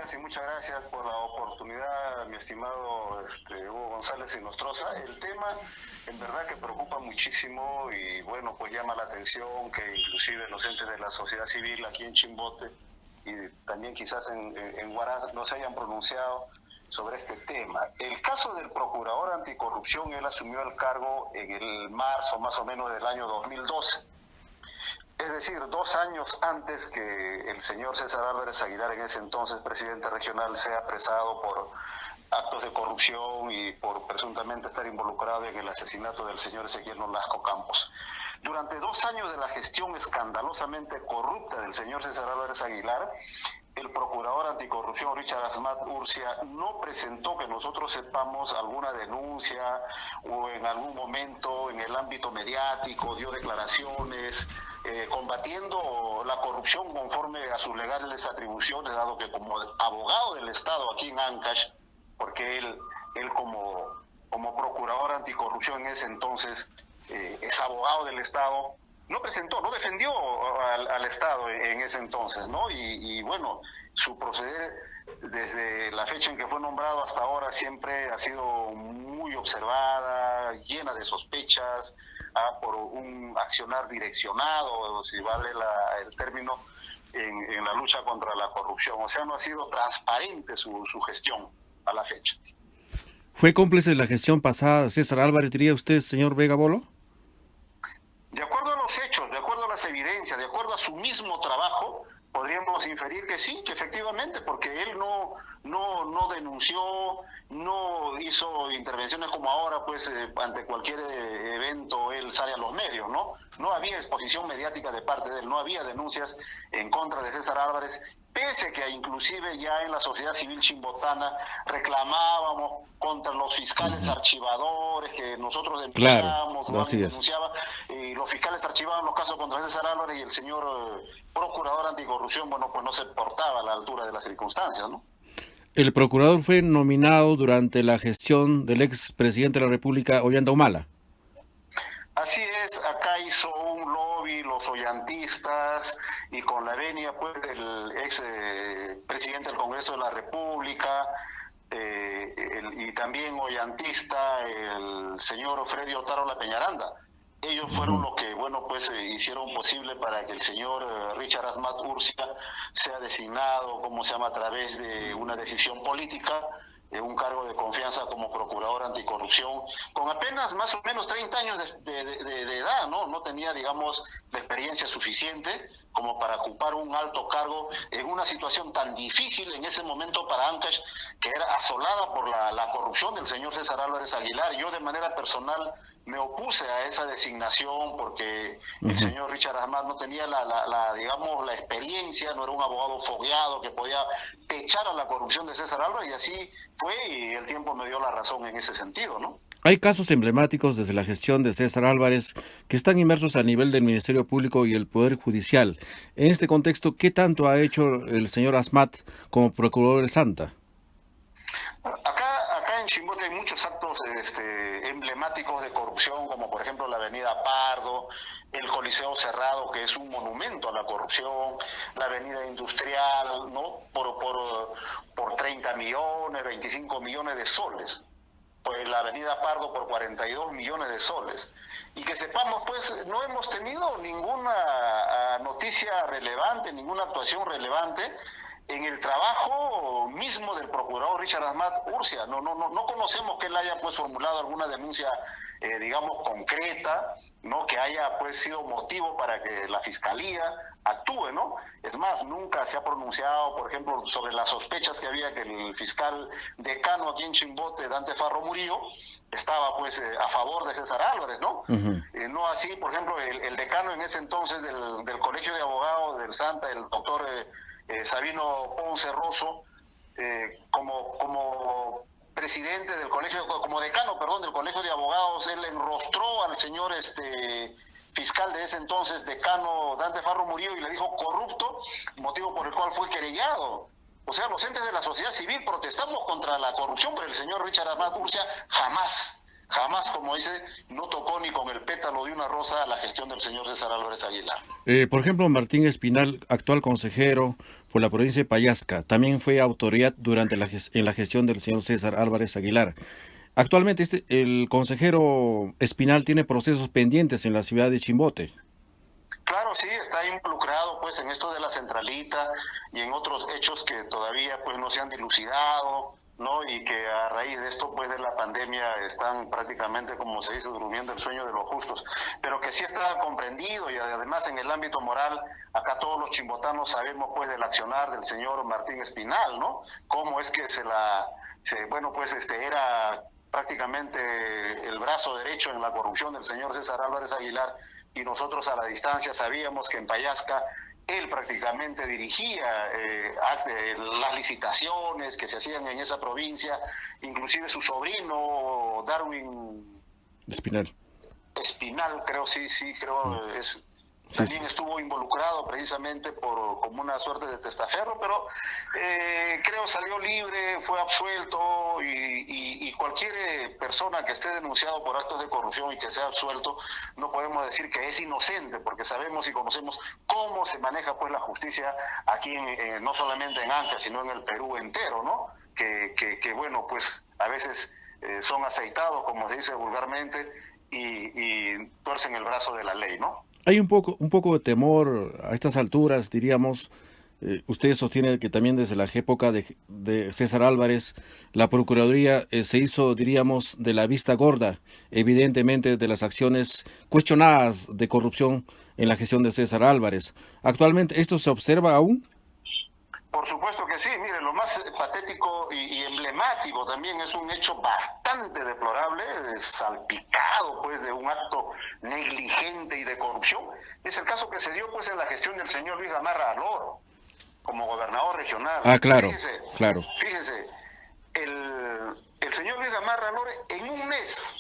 días y muchas gracias por la oportunidad, mi estimado Hugo González y Nostroza. El tema en verdad que preocupa muchísimo y bueno, pues llama la atención que inclusive los entes de la sociedad civil aquí en Chimbote y también quizás en Huaraz no se hayan pronunciado sobre este tema. El caso del procurador anticorrupción, él asumió el cargo en el marzo más o menos del año 2012. Es decir, 2 años antes que el señor César Álvarez Aguilar, en ese entonces presidente regional, sea apresado por actos de corrupción y por presuntamente estar involucrado en el asesinato del señor Ezequiel Nolasco Campos. Durante 2 años de la gestión escandalosamente corrupta del señor César Álvarez Aguilar, el procurador anticorrupción Richard Asmat Urcia no presentó, que nosotros sepamos, alguna denuncia o en algún momento en el ámbito mediático dio declaraciones combatiendo la corrupción conforme a sus legales atribuciones, dado que como abogado del Estado aquí en Ancash, porque él como procurador anticorrupción en ese entonces es abogado del Estado, no presentó, no defendió al Estado en ese entonces, ¿no? Y bueno, su proceder desde la fecha en que fue nombrado hasta ahora siempre ha sido muy observada, llena de sospechas, por un accionar direccionado, si vale el término, en la lucha contra la corrupción. O sea, no ha sido transparente su gestión a la fecha. ¿Fue cómplice de la gestión pasada de César Álvarez, diría usted, señor Vega Bolo? De acuerdo a los hechos, de acuerdo a las evidencias, de acuerdo a su mismo trabajo, podríamos inferir que sí, que efectivamente, porque él no denunció, no hizo intervenciones como ahora, pues ante cualquier evento él sale a los medios, ¿no? No había exposición mediática de parte de él, no había denuncias en contra de César Álvarez, pese que inclusive ya en la sociedad civil chimbotana reclamábamos contra los fiscales archivadores que nosotros denunciamos, claro, así denunciaba, y los fiscales archivaban los casos contra César Álvarez y el señor procurador anticorrupción, bueno, pues no se portaba a la altura de las circunstancias, ¿no? El procurador fue nominado durante la gestión del ex presidente de la República, Ollanta Humala. Así es, acá hizo un lobby los ollantistas y con la venia pues del ex presidente del Congreso de la República y también ollantista el señor Freddy Otaro La Peñaranda. Ellos fueron los que, bueno, pues hicieron posible para que el señor Richard Asmat Urcia sea designado, como se llama, a través de una decisión política, un cargo de confianza como procurador anticorrupción, con apenas más o menos 30 años de edad, ¿no? No tenía, digamos, la experiencia suficiente como para ocupar un alto cargo en una situación tan difícil en ese momento para Ancash, que era asolada por la corrupción del señor César Álvarez Aguilar. Yo de manera personal me opuse a esa designación porque el señor Richard Asmat no tenía digamos, la experiencia, no era un abogado fogueado que podía pechar a la corrupción de César Álvarez, y así fue, y el tiempo me dio la razón en ese sentido, ¿no? Hay casos emblemáticos desde la gestión de César Álvarez que están inmersos a nivel del Ministerio Público y el Poder Judicial. En este contexto, ¿qué tanto ha hecho el señor Asmat como procurador del Santa? Acá en Chimbote hay muchos actos emblemáticos de corrupción, como por ejemplo la avenida Pardo, el Coliseo Cerrado, que es un monumento a la corrupción, la avenida Industrial, ¿no? Por 30 millones, 25 millones de soles. Pues la avenida Pardo por 42 millones de soles. Y que sepamos, pues, no hemos tenido ninguna noticia relevante, ninguna actuación relevante en el trabajo mismo del procurador Richard Asmat Urcia. No conocemos que él haya pues formulado alguna denuncia, digamos, concreta, ¿no? Que haya pues sido motivo para que la fiscalía actúe, ¿no? Es más, nunca se ha pronunciado, por ejemplo, sobre las sospechas que había que el fiscal decano aquí en Chimbote, Dante Farro Murillo, estaba pues a favor de César Álvarez, ¿no? No así, por ejemplo, el decano en ese entonces del Colegio de Abogados del Santa, el doctor Sabino Ponce Rosso, como presidente del colegio, como decano, perdón, del Colegio de Abogados, él enrostró al señor fiscal de ese entonces, decano Dante Farro Murillo, y le dijo corrupto, motivo por el cual fue querellado. O sea, los entes de la sociedad civil protestamos contra la corrupción, pero el señor Richard Asmat Urcia jamás jamás, como dice, no tocó ni con el pétalo de una rosa a la gestión del señor César Álvarez Aguilar. Por ejemplo, Martín Espinal, actual consejero por la provincia de Payasca, también fue autoridad durante en la gestión del señor César Álvarez Aguilar. Actualmente el consejero Espinal tiene procesos pendientes en la ciudad de Chimbote. Claro, sí, está involucrado pues en esto de la centralita y en otros hechos que todavía pues no se han dilucidado, ¿no? Y que a raíz de esto pues de la pandemia están prácticamente, como se dice, durmiendo el sueño de los justos, pero que sí está comprendido. Y además en el ámbito moral, acá todos los chimbotanos sabemos pues del accionar del señor Martín Espinal, ¿no? Cómo es que era prácticamente el brazo derecho en la corrupción del señor César Álvarez Aguilar, y nosotros a la distancia sabíamos que en Payasca él prácticamente dirigía las licitaciones que se hacían en esa provincia, inclusive su sobrino Darwin Espinal, creo, también estuvo involucrado precisamente como una suerte de testaferro, pero creo salió libre, fue absuelto, y cualquier persona que esté denunciado por actos de corrupción y que sea absuelto, no podemos decir que es inocente, porque sabemos y conocemos cómo se maneja pues la justicia aquí, no solamente en Ancash, sino en el Perú entero, ¿no? Que bueno, pues a veces son aceitados, como se dice vulgarmente, y tuercen el brazo de la ley, ¿no? Hay un poco de temor a estas alturas, diríamos. Usted sostiene que también desde la época de César Álvarez, la Procuraduría se hizo, diríamos, de la vista gorda, evidentemente, de las acciones cuestionadas de corrupción en la gestión de César Álvarez. ¿Actualmente esto se observa aún? Por supuesto que sí. Mire, lo más patético y emblemático también es un hecho bastante deplorable, salpicado pues de un acto negligente y de corrupción. Es el caso que se dio pues en la gestión del señor Luis Gamarra Alor como gobernador regional. Claro, claro. Fíjese, el señor Luis Gamarra Alor en un mes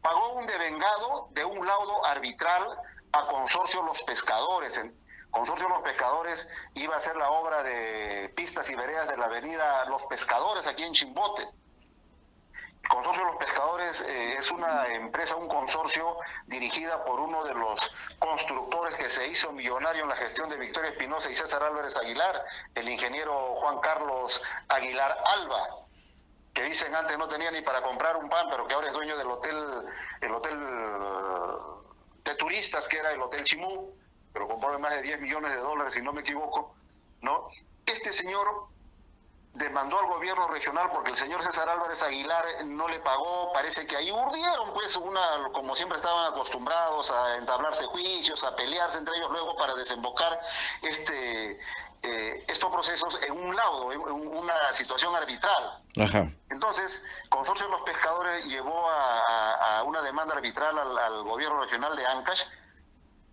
pagó un devengado de un laudo arbitral a Consorcio Los Pescadores. Consorcio Los Pescadores iba a hacer la obra de pistas y veredas de la avenida Los Pescadores aquí en Chimbote. Consorcio Los Pescadores es una empresa, un consorcio dirigida por uno de los constructores que se hizo millonario en la gestión de Victoria Espinosa y César Álvarez Aguilar, el ingeniero Juan Carlos Aguilar Alba, que dicen antes no tenía ni para comprar un pan, pero que ahora es dueño del el hotel de turistas, que era el Hotel Chimú, pero compró más de $10 millones, si no me equivoco, ¿no? Este señor demandó al gobierno regional porque el señor César Álvarez Aguilar no le pagó. Parece que ahí urdieron, pues, como siempre estaban acostumbrados a entablarse juicios, a pelearse entre ellos luego para desembocar estos procesos en un laudo, en una situación arbitral. Ajá. Entonces, Consorcio de los Pescadores llevó a una demanda arbitral al gobierno regional de Ancash,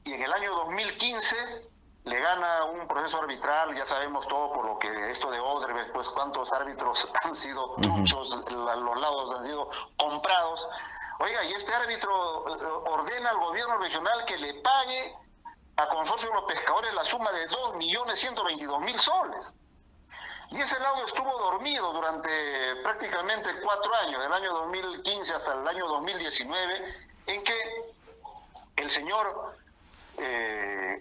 y en el año 2015 le gana un proceso arbitral. Ya sabemos todo por lo que esto de Odebrecht, pues cuántos árbitros han sido truchos, los laudos han sido comprados. Oiga, y este árbitro ordena al gobierno regional que le pague a Consorcio de los Pescadores la suma de 2.122.000 soles. Y ese laudo estuvo dormido durante prácticamente 4 años, del año 2015 hasta el año 2019, en que el señor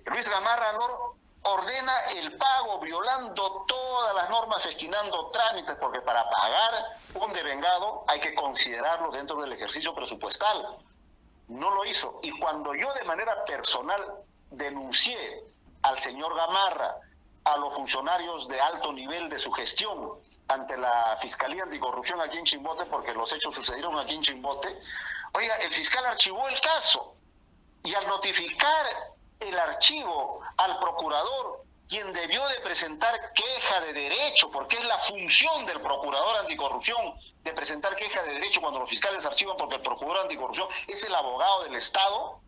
Luis Gamarra Alor ordena el pago violando todas las normas, festinando trámites, porque para pagar un devengado hay que considerarlo dentro del ejercicio presupuestal. No lo hizo. Y cuando yo de manera personal denuncié al señor Gamarra, a los funcionarios de alto nivel de su gestión ante la Fiscalía Anticorrupción aquí en Chimbote, porque los hechos sucedieron aquí en Chimbote, oiga, el fiscal archivó el caso. Y al notificar el archivo al procurador, quien debió de presentar queja de derecho, porque es la función del procurador anticorrupción de presentar queja de derecho cuando los fiscales archivan, porque el procurador anticorrupción es el abogado del Estado,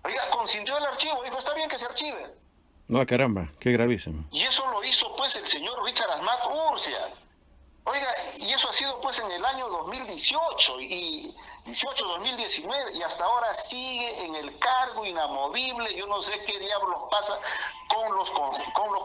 oiga, consintió el archivo, dijo, está bien que se archive. No, caramba, qué gravísimo. Y eso lo hizo pues el señor Richard Asmat Urcia. Oiga, y eso ha sido pues en el año 2018 y 2019 y hasta ahora sigue en el cargo inamovible. Yo no sé qué diablos pasa con los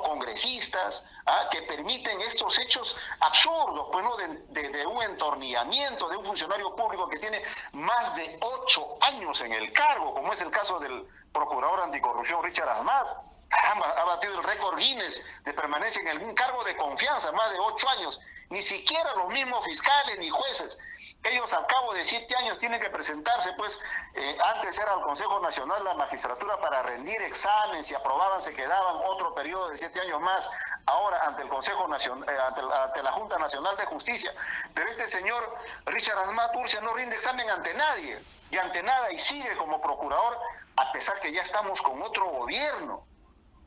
congresistas que permiten estos hechos absurdos, pues no, de un entornillamiento de un funcionario público que tiene más de 8 años en el cargo, como es el caso del procurador anticorrupción Richard Asmat. Caramba, ha batido el récord Guinness de permanencia en algún cargo de confianza, más de 8 años. Ni siquiera los mismos fiscales ni jueces. Ellos al cabo de 7 años tienen que presentarse, pues, antes era al Consejo Nacional de la Magistratura para rendir examen, si aprobaban se quedaban otro periodo de 7 años más, ahora ante el Consejo Nacional, ante la Junta Nacional de Justicia. Pero este señor Richard Asmat Urcia no rinde examen ante nadie, y ante nada, y sigue como procurador, a pesar que ya estamos con otro gobierno.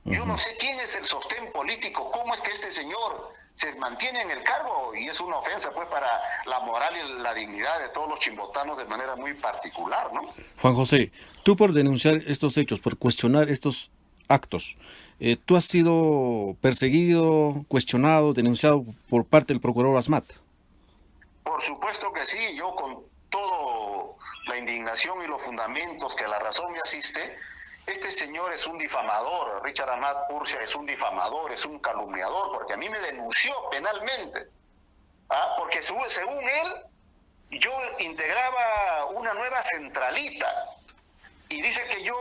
Yo no sé quién es el sostén político, cómo es que este señor se mantiene en el cargo, y es una ofensa pues para la moral y la dignidad de todos los chimbotanos de manera muy particular, ¿no? Juan José, tú por denunciar estos hechos, por cuestionar estos actos, ¿tú has sido perseguido, cuestionado, denunciado por parte del procurador Asmat? Por supuesto que sí, yo con toda la indignación y los fundamentos que la razón me asiste. Este señor es un difamador, Richard Asmat Urcia es un difamador, es un calumniador, porque a mí me denunció penalmente, porque según él, yo integraba una nueva centralita, y dice que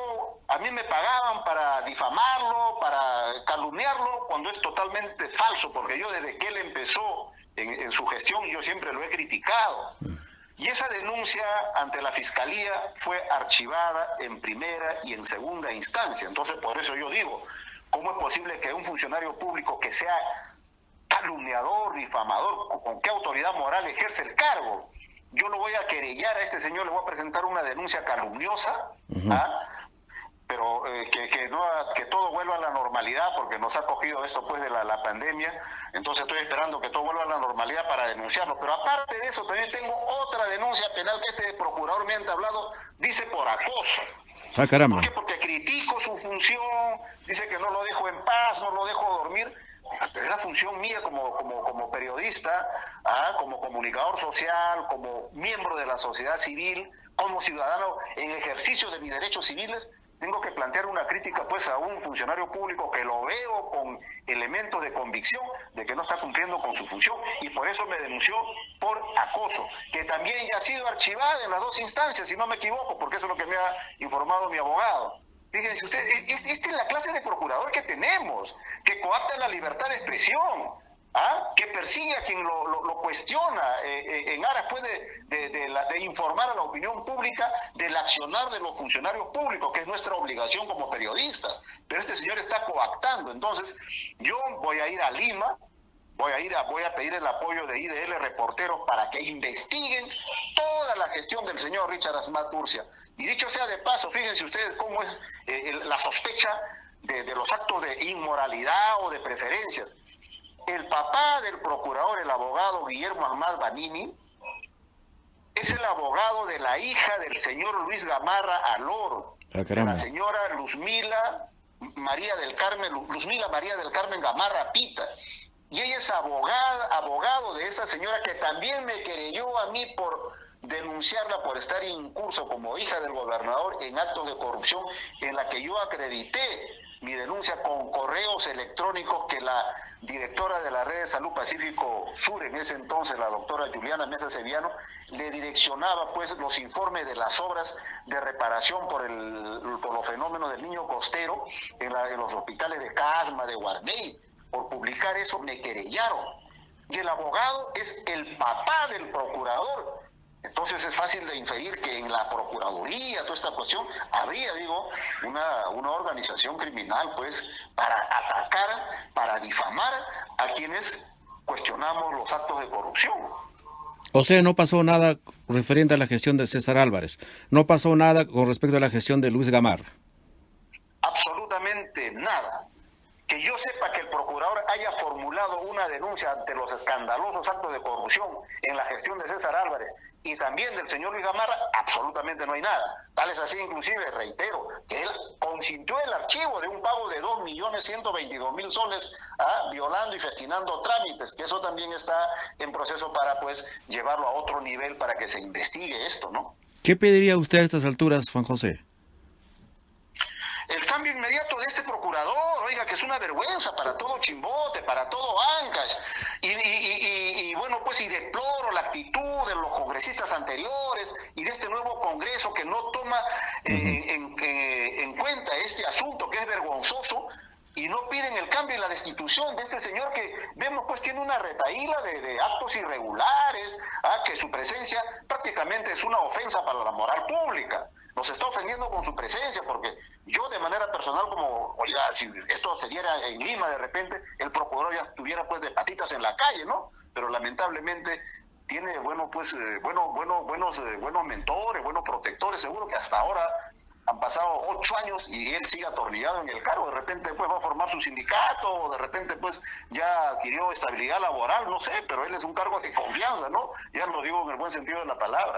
a mí me pagaban para difamarlo, para calumniarlo, cuando es totalmente falso, porque yo desde que él empezó en su gestión, yo siempre lo he criticado. Y esa denuncia ante la Fiscalía fue archivada en primera y en segunda instancia. Entonces, por eso yo digo, ¿cómo es posible que un funcionario público que sea calumniador, difamador, con qué autoridad moral ejerce el cargo? Yo lo voy a querellar a este señor, le voy a presentar una denuncia calumniosa, pero que todo vuelva a la normalidad, porque nos ha cogido esto pues de la pandemia. Entonces estoy esperando que todo vuelva a la normalidad para denunciarlo. Pero aparte de eso, también tengo otra denuncia penal que este procurador me ha entablado, dice por acoso. Caramba. ¿Por qué? Porque critico su función, dice que no lo dejo en paz, no lo dejo dormir. Pero es la función mía como periodista, como comunicador social, como miembro de la sociedad civil, como ciudadano en ejercicio de mis derechos civiles. Tengo que plantear una crítica pues a un funcionario público que lo veo con elementos de convicción de que no está cumpliendo con su función, y por eso me denunció por acoso, que también ya ha sido archivada en las 2 instancias, si no me equivoco, porque eso es lo que me ha informado mi abogado. Fíjense ustedes, esta es la clase de procurador que tenemos, que coapta la libertad de expresión, que persigue a quien lo cuestiona en aras pues de informar a la opinión pública del accionar de los funcionarios públicos, que es nuestra obligación como periodistas. Pero este señor está coactando. Entonces yo voy a ir a Lima, voy a pedir el apoyo de IDL Reporteros para que investiguen toda la gestión del señor Richard Asmat Urcia. Y dicho sea de paso, fíjense ustedes cómo es la sospecha de los actos de inmoralidad o de preferencias. El papá del procurador, el abogado Guillermo Asmat Vanini, es el abogado de la hija del señor Luis Gamarra Alor, de la señora Luzmila María del Carmen Gamarra Pita. Y ella es abogado de esa señora, que también me querelló a mí por denunciarla por estar incurso como hija del gobernador en actos de corrupción, en la que yo acredité mi denuncia con correos electrónicos que la directora de la Red de Salud Pacífico Sur, en ese entonces la doctora Juliana Mesa Sevillano, le direccionaba pues los informes de las obras de reparación por los fenómenos del niño costero en los hospitales de Casma, de Guarney. Por publicar eso me querellaron. Y el abogado es el papá del procurador. Entonces es fácil de inferir que en la Procuraduría, toda esta cuestión, habría, una organización criminal, pues, para atacar, para difamar a quienes cuestionamos los actos de corrupción. O sea, no pasó nada referente a la gestión de César Álvarez. No pasó nada con respecto a la gestión de Luis Gamarra. Absolutamente nada. que yo sepa que el procurador haya formulado una denuncia ante los escandalosos actos de corrupción en la gestión de César Álvarez y también del señor Luis Gamarra, absolutamente no hay nada. Tal es así, inclusive, reitero, que él consintió el archivo de un pago de 2.122.000 soles, violando y festinando trámites, que eso también está en proceso para pues llevarlo a otro nivel para que se investigue esto, ¿no? ¿Qué pediría usted a estas alturas, Juan José? El cambio inmediato de este procurador, oiga, que es una vergüenza para todo Chimbote, para todo Ancash, y bueno, pues y deploro la actitud de los congresistas anteriores y de este nuevo Congreso que no toma en cuenta este asunto que es vergonzoso, y no piden el cambio y la destitución de este señor que vemos pues tiene una retahíla de actos irregulares, que su presencia prácticamente es una ofensa para la moral pública. Nos está ofendiendo con su presencia, porque yo de manera personal, como, oiga, si esto se diera en Lima de repente, el procurador ya estuviera pues de patitas en la calle, ¿no? Pero lamentablemente tiene, bueno, pues, buenos mentores, buenos protectores, seguro que hasta ahora han pasado 8 años y él sigue atornillado en el cargo, de repente pues va a formar su sindicato, o de repente pues ya adquirió estabilidad laboral, no sé, pero él es un cargo de confianza, ¿no? Ya lo digo en el buen sentido de la palabra.